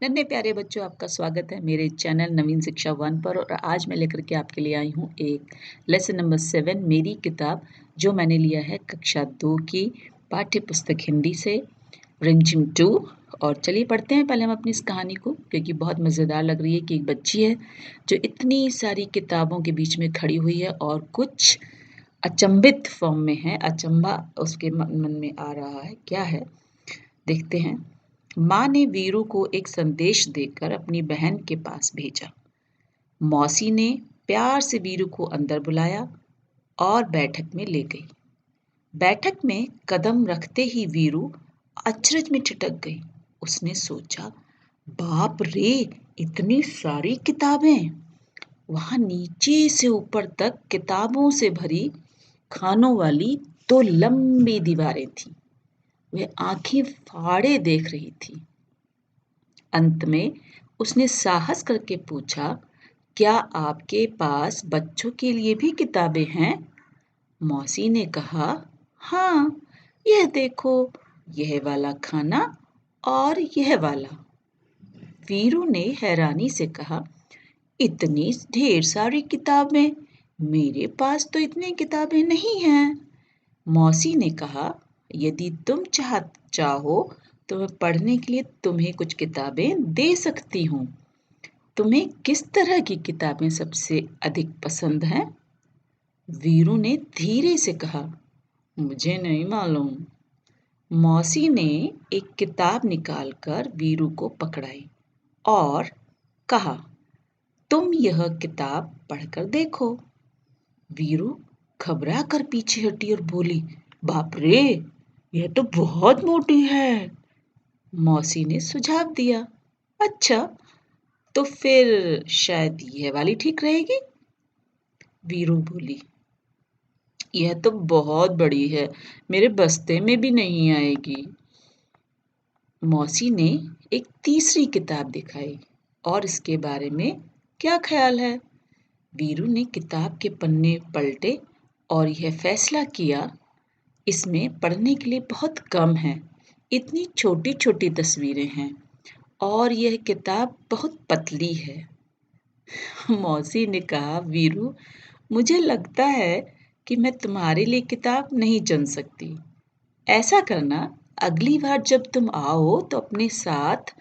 नन्हे प्यारे बच्चों, आपका स्वागत है मेरे चैनल नवीन शिक्षा वन पर। और आज मैं लेकर के आपके लिए आई हूँ एक लेसन नंबर 7 मेरी किताब, जो मैंने लिया है कक्षा 2 की पाठ्य पुस्तक हिंदी से, रिमझिम 2। और चलिए पढ़ते हैं पहले हम अपनी इस कहानी को, क्योंकि बहुत मज़ेदार लग रही है कि एक बच्ची है जो इतनी सारी किताबों के बीच में खड़ी हुई है और कुछ अचंभित फॉर्म में है। अचंभा उसके मन में आ रहा है, क्या है देखते हैं। माँ ने वीरू को एक संदेश देकर अपनी बहन के पास भेजा। मौसी ने प्यार से वीरू को अंदर बुलाया और बैठक में ले गई। बैठक में कदम रखते ही वीरू अचरज में ठिठक गई। उसने सोचा, बाप रे, इतनी सारी किताबें! वहां नीचे से ऊपर तक किताबों से भरी खानों वाली 2 लंबी दीवारें थीं। वह आंखें फाड़े देख रही थी। अंत में उसने साहस करके पूछा, क्या आपके पास बच्चों के लिए भी किताबें हैं? मौसी ने कहा, हाँ, यह देखो, यह वाला खाना और यह वाला। वीरू ने हैरानी से कहा, इतनी ढेर सारी किताबें! मेरे पास तो इतनी किताबें नहीं हैं। मौसी ने कहा, यदि तुम चाहो तो मैं पढ़ने के लिए तुम्हें कुछ किताबें दे सकती हूँ। तुम्हें किस तरह की किताबें सबसे अधिक पसंद हैं? वीरू ने धीरे से कहा, मुझे नहीं मालूम। मौसी ने एक किताब निकालकर वीरू को पकड़ाई और कहा, तुम यह किताब पढ़कर देखो। वीरू घबरा कर पीछे हटी और बोली, बाप रे, यह तो बहुत मोटी है। मौसी ने सुझाव दिया, अच्छा, तो फिर शायद यह वाली ठीक रहेगी। वीरू बोली, यह तो बहुत बड़ी है, मेरे बस्ते में भी नहीं आएगी। मौसी ने एक तीसरी किताब दिखाई और इसके बारे में क्या ख्याल है? वीरू ने किताब के पन्ने पलटे और यह फैसला किया, इसमें पढ़ने के लिए बहुत कम है। इतनी छोटी छोटी तस्वीरें हैं और यह किताब बहुत पतली है। मौसी ने कहा, वीरू, मुझे लगता है कि मैं तुम्हारे लिए किताब नहीं चुन सकती। ऐसा करना, अगली बार जब तुम आओ तो अपने साथ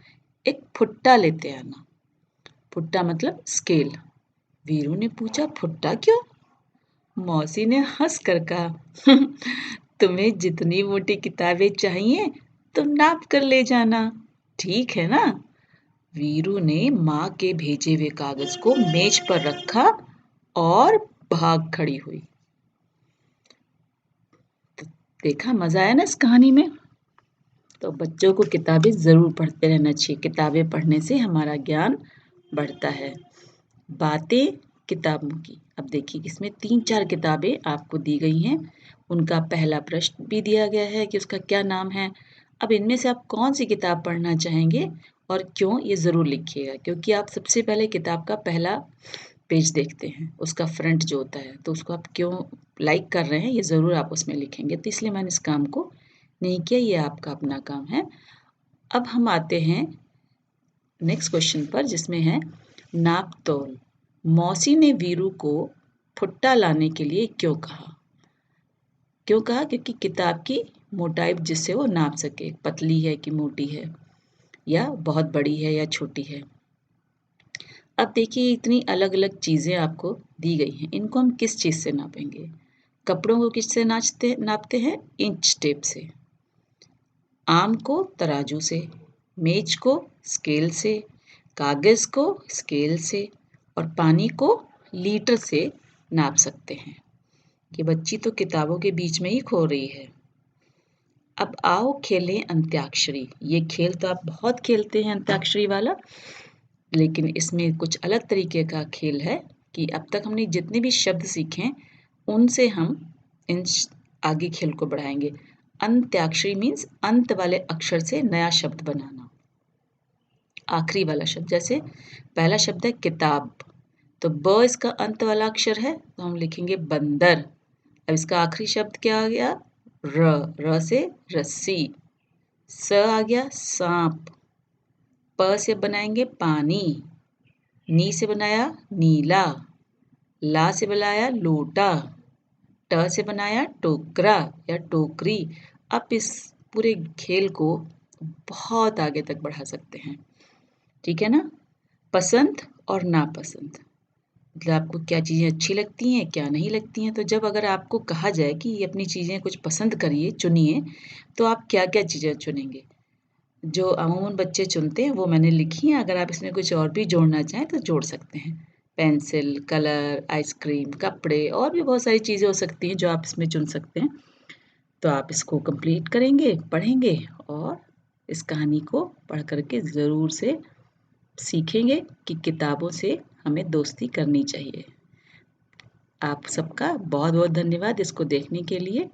एक फुट्टा लेते आना। फुट्टा मतलब स्केल। वीरू ने पूछा, फुट्टा क्यों? मौसी ने हंस कर कहा, तुम्हें जितनी मोटी किताबें चाहिए तुम नाप कर ले जाना, ठीक है ना? वीरू ने माँ के भेजे हुए कागज को मेज पर रखा और भाग खड़ी हुई। तो देखा, मजा आया ना इस कहानी में? तो बच्चों को किताबें जरूर पढ़ते रहना चाहिए। किताबें पढ़ने से हमारा ज्ञान बढ़ता है। बातें किताबों की। अब देखिए, इसमें 3-4 किताबें आपको दी गई हैं। उनका पहला प्रश्न भी दिया गया है कि उसका क्या नाम है। अब इनमें से आप कौन सी किताब पढ़ना चाहेंगे और क्यों, ये ज़रूर लिखिएगा, क्योंकि आप सबसे पहले किताब का पहला पेज देखते हैं, उसका फ्रंट जो होता है, तो उसको आप क्यों लाइक कर रहे हैं ये ज़रूर आप उसमें लिखेंगे। तो इसलिए मैंने इस काम को नहीं किया, ये आपका अपना काम है। अब हम आते हैं नेक्स्ट क्वेश्चन पर, जिसमें है नाप तोल। मौसी ने वीरू को फुट्टा लाने के लिए क्यों कहा? क्यों कहा? क्योंकि किताब की मोटाई जिससे वो नाप सके, पतली है कि मोटी है, या बहुत बड़ी है या छोटी है। अब देखिए, इतनी अलग अलग चीजें आपको दी गई हैं, इनको हम किस चीज से नापेंगे? कपड़ों को किससे नापते हैं? इंच टेप से। आम को तराजू से, मेज को स्केल से, कागज को स्केल से और पानी को लीटर से नाप सकते हैं। ये बच्ची तो किताबों के बीच में ही खो रही है। अब आओ खेलें अंत्याक्षरी। ये खेल तो आप बहुत खेलते हैं, अंत्याक्षरी वाला, लेकिन इसमें कुछ अलग तरीके का खेल है कि अब तक हमने जितने भी शब्द सीखे उनसे हम इन आगे खेल को बढ़ाएंगे। अंत्याक्षरी मीन्स अंत वाले अक्षर से नया शब्द बनाना, आखिरी वाला शब्द। जैसे पहला शब्द है किताब, तो ब इसका अंत वाला अक्षर है, तो हम लिखेंगे बंदर। अब इसका आखिरी शब्द क्या आ गया? र से रस्सी। स आ गया सांप। प से बनाएंगे पानी, नी से बनाया नीला, ला से बनाया लोटा, ट से बनाया टोकरा या टोकरी। आप इस पूरे खेल को बहुत आगे तक बढ़ा सकते हैं, ठीक है ना? पसंद और नापसंद, मतलब आपको क्या चीज़ें अच्छी लगती हैं, क्या नहीं लगती हैं। तो जब अगर आपको कहा जाए कि ये अपनी चीज़ें कुछ पसंद करिए, चुनिए, तो आप क्या-क्या चीज़ें चुनेंगे? जो अमूमन बच्चे चुनते हैं वो मैंने लिखी हैं, अगर आप इसमें कुछ और भी जोड़ना चाहें तो जोड़ सकते हैं। पेंसिल, कलर, आइसक्रीम, कपड़े और भी बहुत सारी चीज़ें हो सकती हैं जो आप इसमें चुन सकते हैं। तो आप इसको कंप्लीट करेंगे, पढ़ेंगे और इस कहानी को पढ़ कर के ज़रूर से सीखेंगे कि किताबों से हमें दोस्ती करनी चाहिए। आप सबका बहुत-बहुत धन्यवाद इसको देखने के लिए।